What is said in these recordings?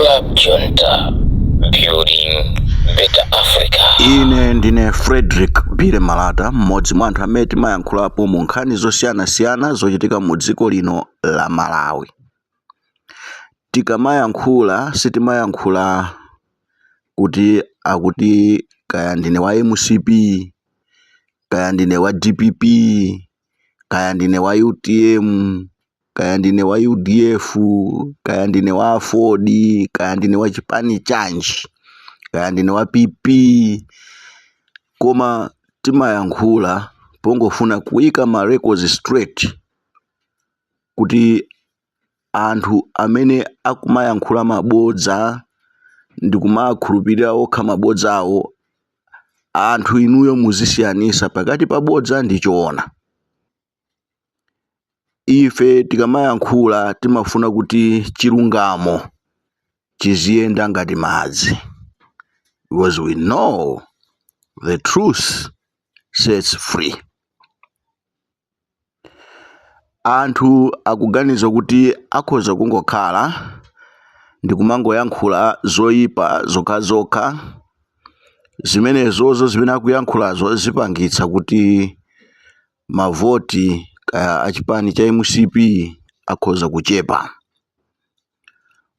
Club Junta, building better Africa. Ine ndine Frederick Bire Malata, mmodzi mwa anthu amene timayankhulapo mu nkhani zosiyanasiyana zochitika mu dziko lino la Malawi. Tikamayankhula sitimayankhula kuti akuti kaya ndine wa MCP, kaya ndine wa DPP, kaya ndine wa UTM, kaya ndine wa UDF, kaya ndine wa Ford, kaya ndine wa chipani chanji, kaya ndine wa PP. Koma timayankhula pongofuna kuyika ma records straight kuti anthu amene akumayankhula mabodza ndi kumakhulupirira okha mabodza awo, anthu inuyo muzisiyanisa pakati pa bodza ndi choona. Ife tikamayankhula timafuna kuti chilungamo chiziyenda ngati madzi, because we know the truth sets free. Anthu akuganiza kuti akhoza kungokhala ndi kumangoyankhula zoyipa zokhazokha, zimenezozo zimene akuyankhulazo zipangitsa kuti mavoti kaya achipani cha MCP akhoza kuchepa,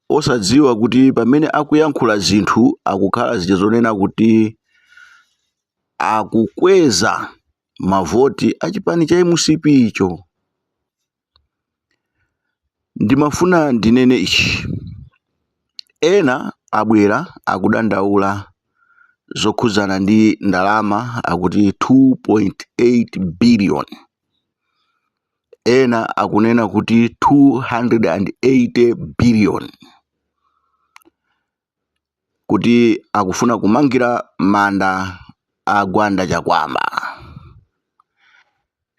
osadziwa kuti pamene akuyankhula zinthu akukhala zichizonena kuti akukweza mavoti achipani cha MCP icho. Ndimafuna ndinene ichi, ena abwera akudandaula zokhuzana ndi ndalama akuti 2.8 billion, ena akunena kuti 280 billion, kuti akufuna kumangira manda agwanda chakwamba.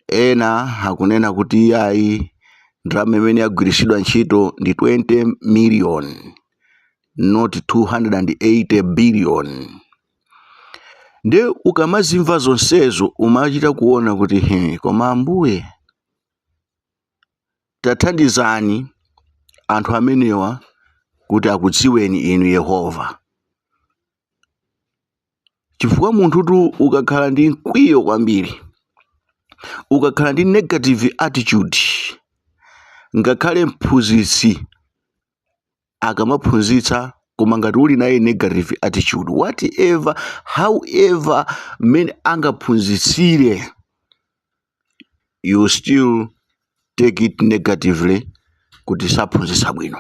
Ena akunena kuti ayi ndalama imene yagwiritsidwa ntchito ndi 20 million not 280 billion. Nde ukamazimva zonsezo umachita kuona kuti koma ambuye tathandizani anthu amenewa kuti akudziweni inu Yehova. Chifukwa munthutu ukakhala ndi mkwiyo kwambiri, ukakhala ndi negative attitude, ngakhale mphunzitsi akamaphunzitsa koma ngati uli naye negative attitude, whatever however mmene angaphunzitsire, you still take it negatively kuti saphunzitsa bwino.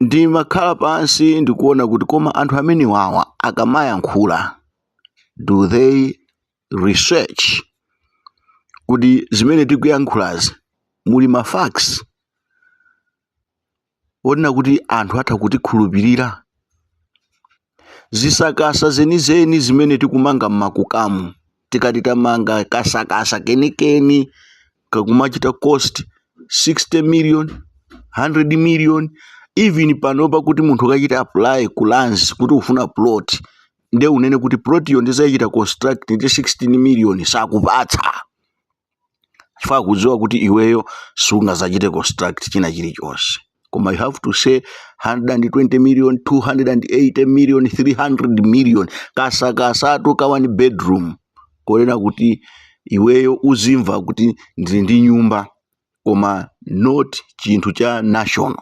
Ndimakhala pansi ndikuona kuti koma anthu amene wawa akamayankhula, do they research kuti zimene tikuyankhulazi muli ma facts onena kuti anthu atha kutikhulupirira? Zisakasa zenizeni zimene tikumanga mmakukamu, tikati tamanga kasakasa kenikeni kakumachita cost 60 million, 100 million, even panopa kuti munthu akachita apply ku lands kuti ufuna plot, nde unene kuti plot iyo ndizachita construct ndi 16 million, sakupatsa. Chifukwa kudziwa kuti iweyo sungazachite construct china chilichonse. Koma you have to say 120 million, 280 million, 300 million, kasakasatu ka 1 bedroom, kolena kuti iweyo uzimva kuti ndili ndi nyumba, koma not chinthu cha national.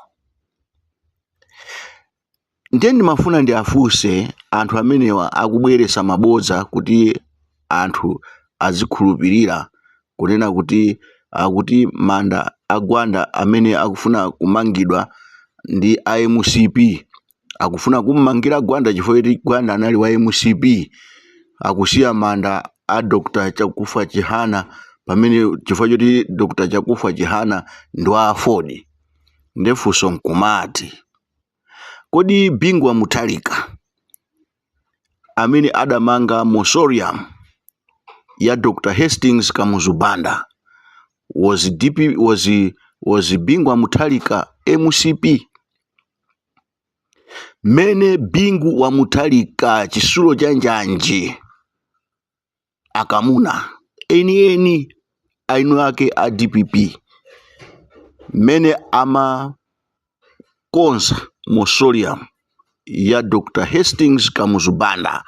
Ndiye ndimafuna ndiafunse anthu amenewa akubweresa mabodza kuti anthu azikhulupirira, kunena kuti akuti manda agwanda amene akufuna kumangidwa ndi MCP, akufuna kummangira gwanda chifukwa kuti gwanda anali wa MCP, akusiya manda a Dr. Chakufa Chihana pamene chifukwa kuti Dr. Chakufa Chihana ndi wa Ford. Ndefunso nkumati, kodi Bingwa Mutharika amene adamanga mausoleum ya Dr. Hastings Kamuzubanda was Bingwa Mutharika MCP? Mene Bingwa Mutharika chisulo cha njanji akamuna eni ainu yake a DPP, mene ama anakonza mausoleum ya Dr. Hastings Kamuzubanda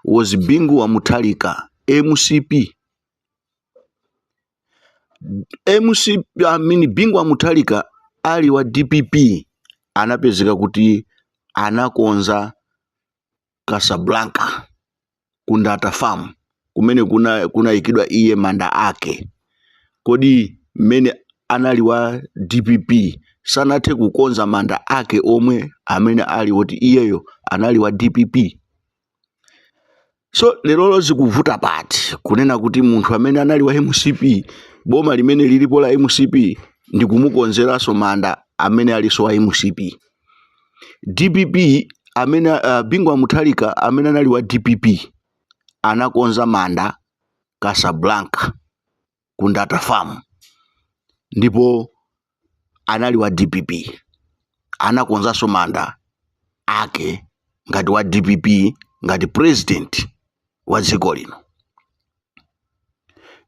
was Bingu wa Mutharika MCP. Bingu wa Mutharika ali wa DPP anapezeka kuti anakonza Casablanca kundata farm kumene kuna ikidwa iye manda ake. Kodi mene anali wa DPP sanathe kukonza manda ake omwe amene ali woti iyeyo anali wa DPP. So lero zikuvuta pati kunena kuti munthu amene anali wa MCP boma limene lilipo la MCP ndi kumukonzeranso manda amene aliso wa MCP. DPP amene Bingu wa Mutharika amene anali wa DPP anakonza manda Casablanca kundata farm ndipo anali wa DPP anakonzanso manda ake ngati wa DPP ngati president wa dziko lino.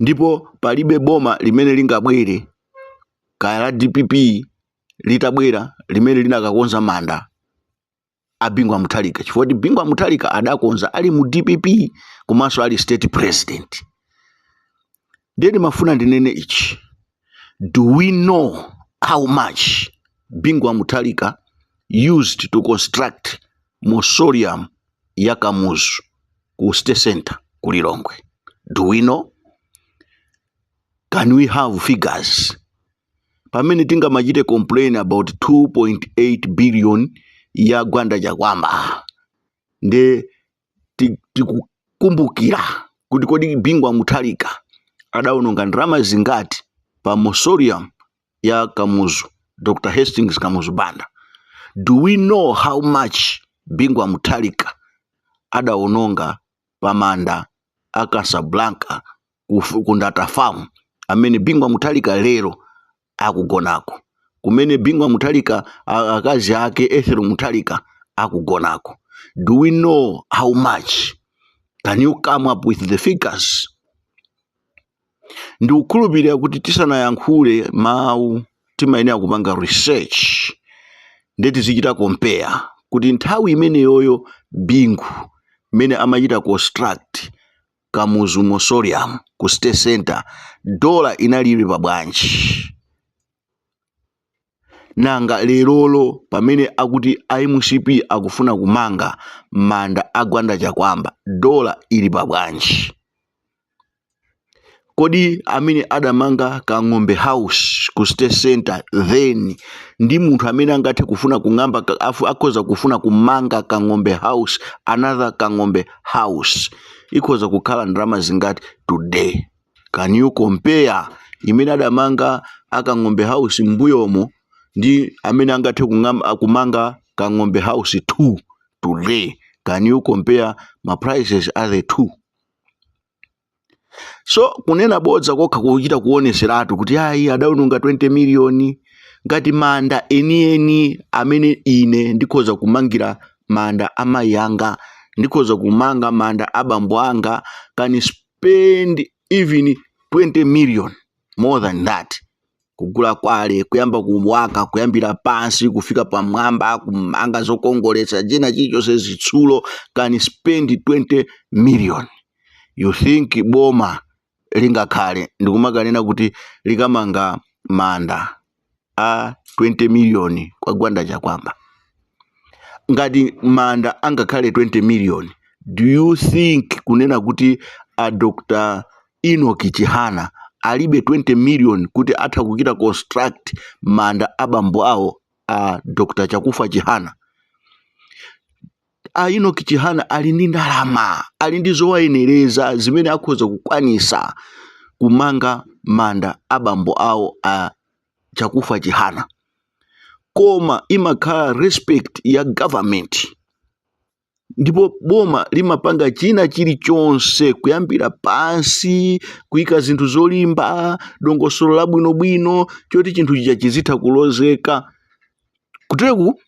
Ndipo palibe boma limene lingabwere kaya la DPP litabwera limene linakakonza manda a Bingu wa Mutharika chifukwa kuti Bingu wa Mutharika adakonza ali mu DPP komanso ali state president. Ndeni mafuna ndinene ichi, do we know how much Bingu wa Mutharika used to construct mausoleum ya Kamuzu ku state center ku Lilongwe? Do we know? Can we have figures? Pamene tingamachite complain about 2.8 billion ya gwanda chakwamba nde tikukumbukira kuti kodi Bingu wa Mutharika adaononga ndalama zingati pa mausoleum ya Kamuzu Dr. Hastings Kamuzubanda. Do we know how much Bingu wa Mutharika adaononga pa manda a Casablanca kundata farm amene Bingu wa Mutharika lero akugonako, kumene Bingu wa Mutharika akazi ake Ethel Mutharika akugonako? Do we know how much? Can you come up with the figures? Ndi ukhulupirira kuti tisanayankhule mawu timayenera kupanga research ndeti zichita compare kuti nthawi imene yoyo Bingu mene amachita construct Kamuzu mausoleum ku state center dola inalili pa bwanji. Nanga lerolo pamene akuti MCP akufuna kumanga manda agwanda chakwamba dola ili pa bwanji. Kodi amene adamanga Kang'ombe house ku state center then ndi munthu amene angathe kufuna kung'amba akhoza kufuna kumanga Kang'ombe house, another Kang'ombe house, ikhoza kukhala ndalama zingati today? Can you compare imene adamanga Kang'ombe house mbuyomo ndi amene angathe kumanga Kang'ombe house 2 today? Can you compare my prices are the two? So kunena bodza kokha kuchita kuoneseratu kuti ayi adaononga 20 million ngati manda eni amene ine ndikhoza kumangira manda amayi anga, ndikhoza kumanga manda abambo anga, can spend even 20 million more than that kugula kwale, kuyamba kumwaka, kuyambira pansi kufika pamwamba, kumanga zokongoletsa jena chilichonse zitsulo, can spend 20 million. You think boma lingakhale ndikumakanena kuti likamanga manda a 20 million kwa gwanda chakwamba? Ngati manda angakhale 20 million, do you think kunena kuti a Dr. Chihana alibe 20 million kuti atha kuchita construct manda abambo awo a Dr. Chakufa Chihana? Chihana ali ndi ndalama, ali ndi zowayenereza zimene akhoza kukwanisa kumanga manda abambo awo a Chakufa Chihana. Koma imakhala respect ya government, ndipo boma limapanga china chilichonse kuyambira pansi, kuyika zinthu zolimba, dongosolo labwinobwino choti chinthu chicha chizitha kulozeka. Kuteku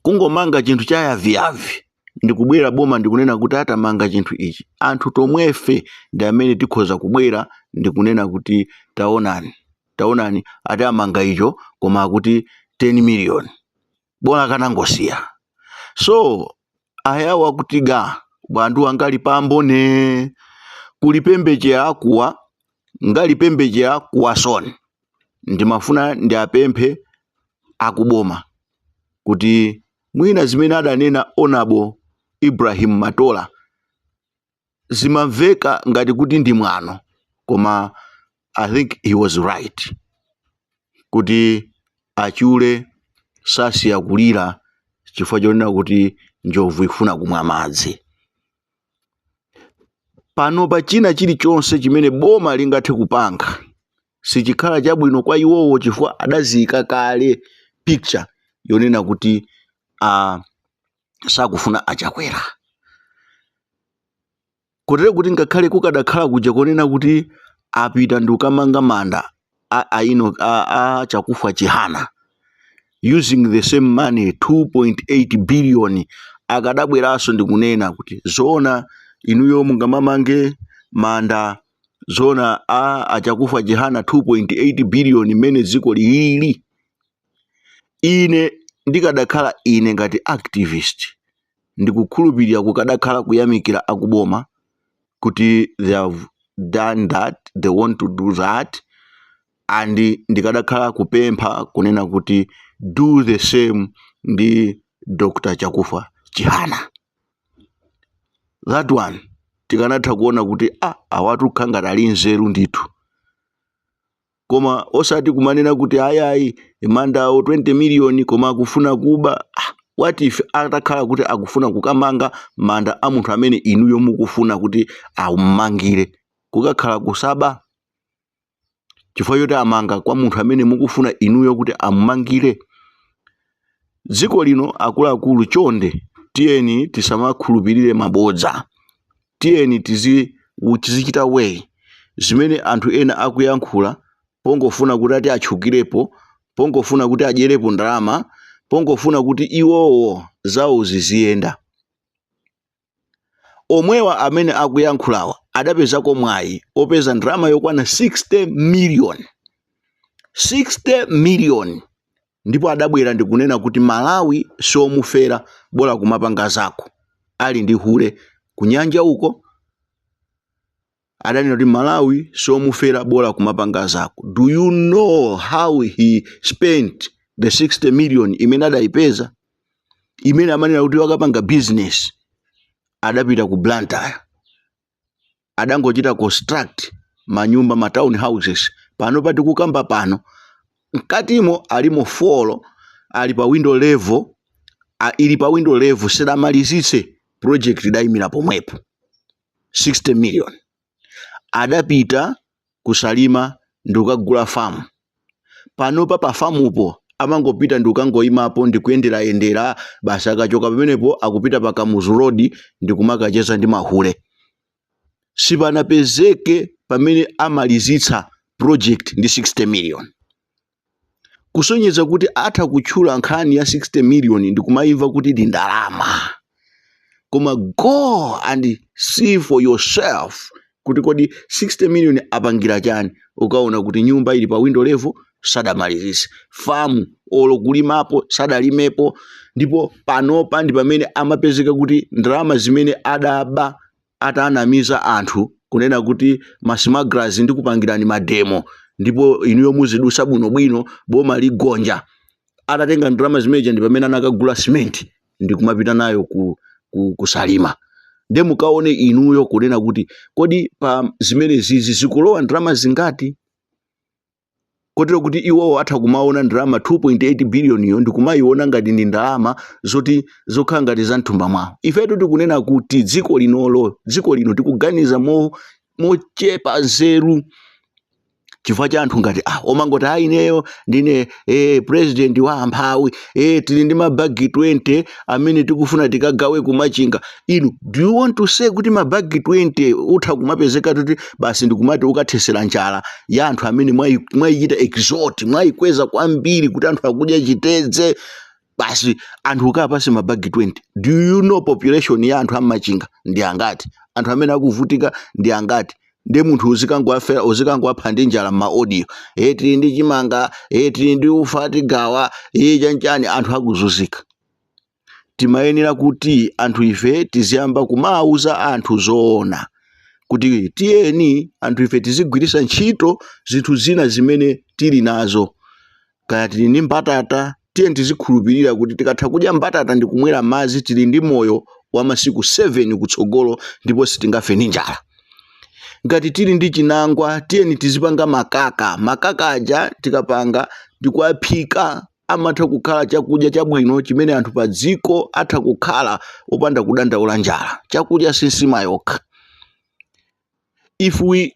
kungomanga chinthu chayaviyavi ndikubwera boma ndikunena kuti atamanga chinthu ichi, anthu tomwefe ndi amene tikhoza kubwera ndikunena kuti taonani ati amanga icho koma akuti 10 million. bola kanangosiya. So ayawa kutiga bantu angali pambone kulipembeje akuwa ngali pembeje akuwa son ndimafuna ndi apemphe akuboma kuti mwina zimene adanena Honorable Ibrahim Matola zimamveka ngati kuti ndi mwano, koma I think he was right kuti achule sasi yakulira chifukwa chonena kuti njovu ikufuna kumwa madzi. Pano pa china chilichonse chimene boma lingathe kupanga sichikhala chabwino kwa iwowo chifukwa adazika kale picture yonena kuti sakufuna achakwera. Kotero kuti ngakhale kukadakhala kuja konena kuti apita ndi kukamanga manda chakufa Chihana using the same money 2.8 billion, akadabweranso ndi kunena kuti zona inuyo mungamamange manda zona achakufa Chihana 2.8 billion imene dziko lili. Ine ndikadakhala ine ngati activist ndikukhulupirira kukadakhala kuyamikira akuboma kuti they have done that, they want to do that, and ndikadakhala kupempha kunena kuti do the same ndi Dr. Chakufa Chihana. That one tikanatha kuona kuti awatu khanga tali nzeru ndithu, koma osati kumanena kuti ayayi mandawo 20 million koma akufuna kuba. What if atakhala kuti akufuna kukamanga manda a munthu amene inuyo mukufuna kuti amangire, kukakhala kusaba chifukwa choti amanga kwa munthu amene mukufuna inuyo kuti amangire? Dziko lino akuluakulu chonde tiyeni tisamakhulupirire mabodza, tiyeni tizichita way zimene anthu ena akuyankhula pongofuna kuti ati atchukirepo, pongofuna kuti adyerepo ndalama, pongofuna kuti iwowo zawo ziziyenda. Omwewa amene akuyankhulawa adapezako mwayi opeza ndalama yokwana 60 million. 60 million ndipo adabwera ndikunena kuti Malawi siomufera bola kumapanga zako. Ali ndi hule kunyanja uko adanena kuti Malawi siomufera bola kumapanga zako. Do you know how he spent the 60 million imene adayipeza, imene amanena kuti wakapanga business? Adapita ku Blantyre adangochita construct manyumba ma town houses. Pano pati kukamba pano mkatimo alimo folo ali pa window level, ili pa window level sedamalizitse project idayimira pomwepo. 60 million adapita kusalima ndikukagula farm. Pano pa farm upo amangopita ndikukangoyimapo ndikuyendera basi akachoka pamenepo akupita pa Kamuzu Road ndikumakacheza ndi mahule. Sipanapezeke pamene amalizitsa project ndi 60 million. Kusonyeza kuti atha kutchula nkhani ya 60 million ndikumayimva kuti ndi ndalama, koma go and see for yourself kuti kodi 60 million apangira chani. Ukaona kuti nyumba ili pa window level sadamalizitse, farm olokulimapo sadalimepo, ndipo panopa ndi pamene amapezeka kuti ndalama zimene adaba atanamiza anthu kunena kuti masmugglers ndi kupangirani mademo ndipo inuyo muzidusa bwinobwino boma ligonja. Atatenga ndalama zimeneja ndi pamene anakagula cement ndi kumapita nayo kusalima. Nde mukaone inuyo kunena kuti kodi pa zimene zizi zikulowa ndalama zingati. Kotero kuti iwowo atha kumaona ndalama 2.8 billion yo ndikumayiona ngati ndi ndalama zoti zokhala ngati za mthumba mwawo. Ifetu tikunena kuti dziko lino tikuganiza mochepa nzeru chifukwa cha anthu ngati omangoti ineyo ndine president wa amphawi, tili ndi mabagi 20 amene tikufuna tikagawe kumachinga. Inu do you want to say kuti mabagi 20 utha kumapezeka kuti basi ndikumati ukathesera njala ya anthu amene mwayichita exhort, mwayikweza kwambiri kuti anthu akudya chitedze, basi anthu ukapase mabagi 20? Do you know population ya anthu amachinga ndi angati? Anthu amene akuvutika ndi angati? ndi munthu uzikangwapha ndi njala m'maaudio tili ndi chimanga tili ndi ufa tigawa chanchani, anthu akuzunzika. Timayenera kuti anthu ife tiziyamba kumauza anthu zoona kuti tiyeni anthu ife tizigwiritsa ntchito zinthu zina zimene tili nazo. Kaya tili ndi mbatata, tiyeni tizikhulupirira kuti tikatha kudya mbatata ndi kumwera madzi tili ndi moyo wa masiku 7 kutsogolo ndipo sitingafe ndi njala. Ngati tili ndi chinangwa, tiyeni tizipanga makaka aja tikapanga ndikuaphika amatha kukhala chakudya chabwino chimene anthu pa dziko atha kukhala opanda kudandaula njala, chakudya sinsima yokha. If we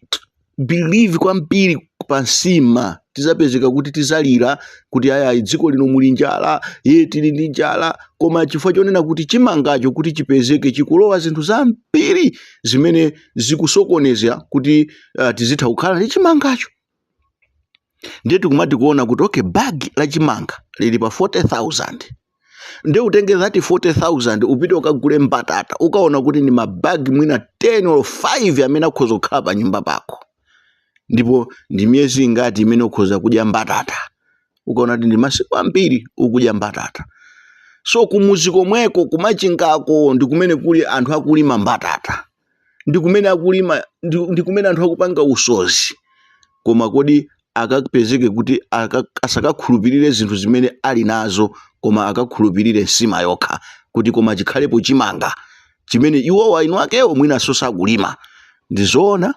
believe kwambiri pa nsima, tizapezeka kuti tizalira kuti aya dziko lino muli njala, tili ndi njala, koma chifukwa chonena kuti chimangacho kuti chipezeke chikulowa zinthu zambiri zimene zikusokoneza kuti tizitha kukhala ndi chimangacho. Ndiye tikumati kuona kuti okay, bag la chimanga lili pa 40,000. Ndiye utenge that 40,000 upite ukagule mbatata, ukaona kuti ni mabagi mwina 10 or 5 amene akhoza kukhala pa nyumba pako. Ndipo ndi miyezi ingati imene ukhoza kudya mbatata, ukaona kuti ndi masiku ambiri ukudya mbatata. So kumuzi komweko kumachingako ndi kumene kuli anthu akulima mbatata, ndi kumene anthu akupanga usozi. Koma kodi akapezeke kuti asakakhulupirire zinthu zimene ali nazo, koma akakhulupirire nsima yokha kuti koma chikhalepo chimanga chimene iwo inu akewo mwina sakulima. Ndizoona.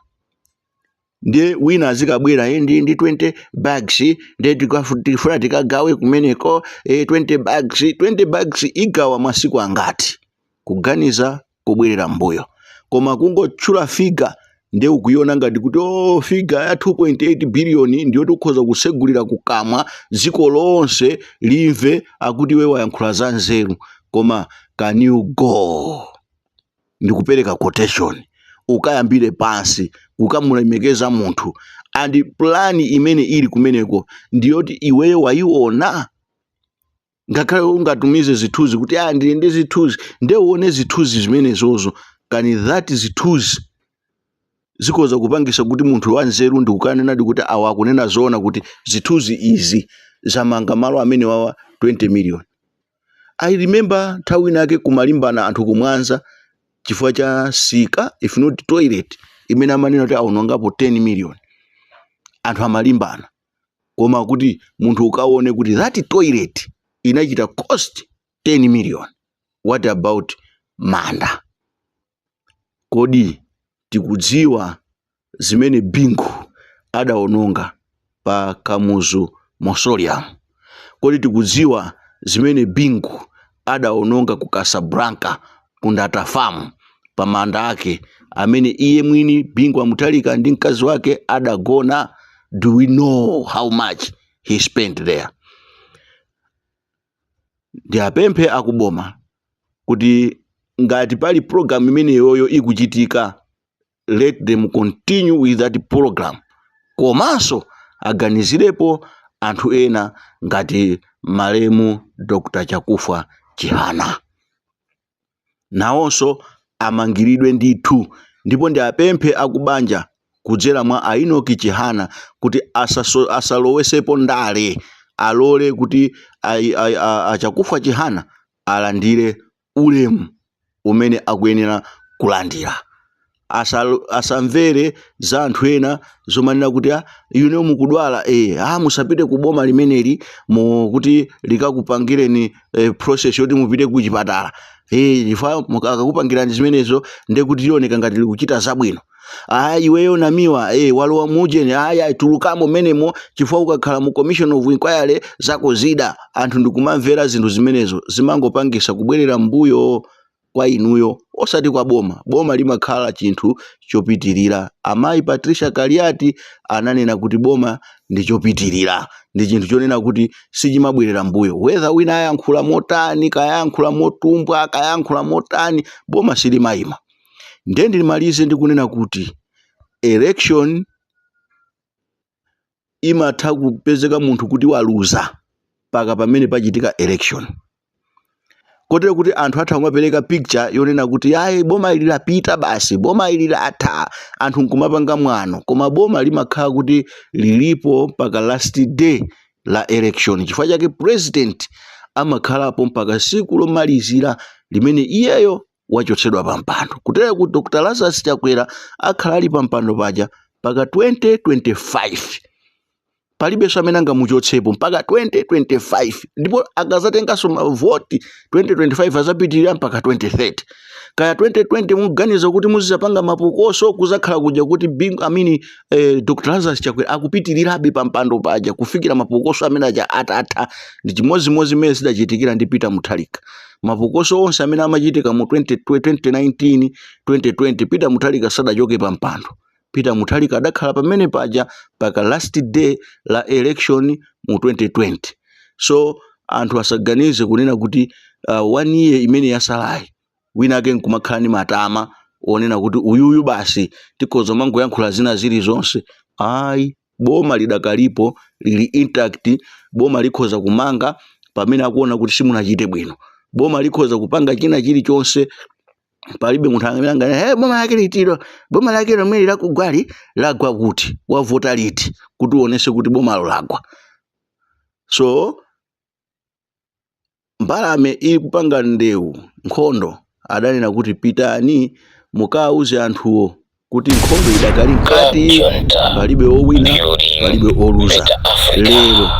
Ndiye wina azikabwera ndi 20 bags ndiye tikafuna tikagawe kumeneko 20 bags igawa masiku angati, kuganiza kubwerera mbuyo. Koma kungotchula figa ndiye ukuiona ngati kuti figa ya 2.8 billion ndiyo tikhoza kusegulira kukamwa dziko lonse limve akuti wewe wayankhula za nzeru. Koma can you go ndikupereka quotation ukayambire pansi ukamulemekeza munthu and plan imene ili kumeneko ndiyoti iweyo wayiona. Ngakhale ungatumize zithunzi kuti ndili ndi zithunzi, ndiye uone zithunzi zimenezozo, kani that zithunzi zikhoza kupangisa kuti munthu wanzeru ndi kukanena kuti awa akunena zoona kuti zithunzi izi zamanga malo amene wawa 20 million. I remember nthawi nake kumalimbana anthu kumwanza chifukwa cha sika if not toilet imene amanena kuti aunongapo 10 million. Anthu amalimbana, koma kuti munthu ukaone kuti that toilet inachita cost 10 million. What about manda? Kodi tikudziwa zimene Bingu adaononga pa Kamuzu Mausoleum? Kodi tikudziwa zimene Bingu adaononga ku Casablanca kundata farm pa manda ake amene iye mwini Bingu amutalika ndi mkazi wake adagona? Do we know how much he spent there? Ndi apemphe akuboma kuti ngati pali program imene yoyo ikuchitika, let them continue with that program. Komanso aganizirepo anthu ena ngati malemu Dr. Chakufa Chihana, nawonso amangiridwe ndithu. Ndipo ndi apemphe akubanja kudzera mwa Ainoki Chihana kuti asalowesepo ndale, alole kuti Chakufa Chihana alandire ulemu umene akuyenera kulandira. Asamvere za anthu ena zomanena kuti ine mukudwala musapite kuboma limeneli kuti likakupangireni process yoti mupite ku chipatala. Chifukwa akakupangirani zimenezo ndiye kuti lioneka ngati likuchita zabwino. Iweyo namiwa walowa mujeni tulukamo menemo chifukwa ukakhala mu commission of inquiry zako zida. Anthu ndikumamvera zinthu zimenezo zimangopangisa kubwerera mbuyo kwa inuyo osati kwa boma. Boma limakhala chinthu chopitirira. Amayi Patricia Kaliati ananena kuti boma ndi chopitirira, ndi chinthu chonena kuti sichimabwerera mbuyo. Whether wina ayankhula motani, kayankhula motumbwa, kayankhula motani, boma silimayima. Ndiye ndilimalize ndikunena kuti election imatha kupezeka munthu kuti waluza paka pamene pachitika election. kotero kuti anthu atha kumapereka picture yonena kuti ayi boma ili lapita basi, boma ili latha, anthu nkumapanga mwano, koma boma limakhala kuti lilipo mpaka last day la election. Chifukwa chake president amakhalapo mpaka siku lomalizira limene iyeyo wachotsedwa pa mpando. Kutero kuti Dr. Lazarus Chakwera akhala ali pa mpando paja mpaka 2025. Palibenso amene angamuchotsepo mpaka 2025, ndipo akazatenganso mavoti 2025 azapitirira mpaka 2030. Kaya 2020 muganiza kuti muzapanga mapokoso kuzakhala kuja kuti Dr. Lazarus Chakwera akupitirirabe pa mpando paja kufikira mapokoso amene aja atatha. Ndi chimozimozi mmene zidachitikira ndi Peter Mutharika. Mapokoso onse amene amachitika mu 2019 2020 Peter Mutharika sadachoke pa mpando. Peter Mutharika adakhala pamene paja paka last day la election mu 2020. So anthu asaganize kunena kuti 1 year imene yasalayi wina ake nkumakhala ni matama onena kuti uyuyu basi tikhoza mangoyankhula zina zili zonse. Ayi, boma lidakalipo lili intact, boma likhoza kumanga pamene akuona kuti simunachite bwino, boma likhoza kupanga china chilichonse. Palibe munthu amene angane boma lake litiro, boma lake lomwe lakugwali lagwa kuti wavota liti kuti uonese kuti boma lagwa. So mbalame ili kupanga ndewu nkhondo adanena kuti pitani mukauze anthuwo kuti nkhondo idakali mkati, palibe owina palibe oluza. Lero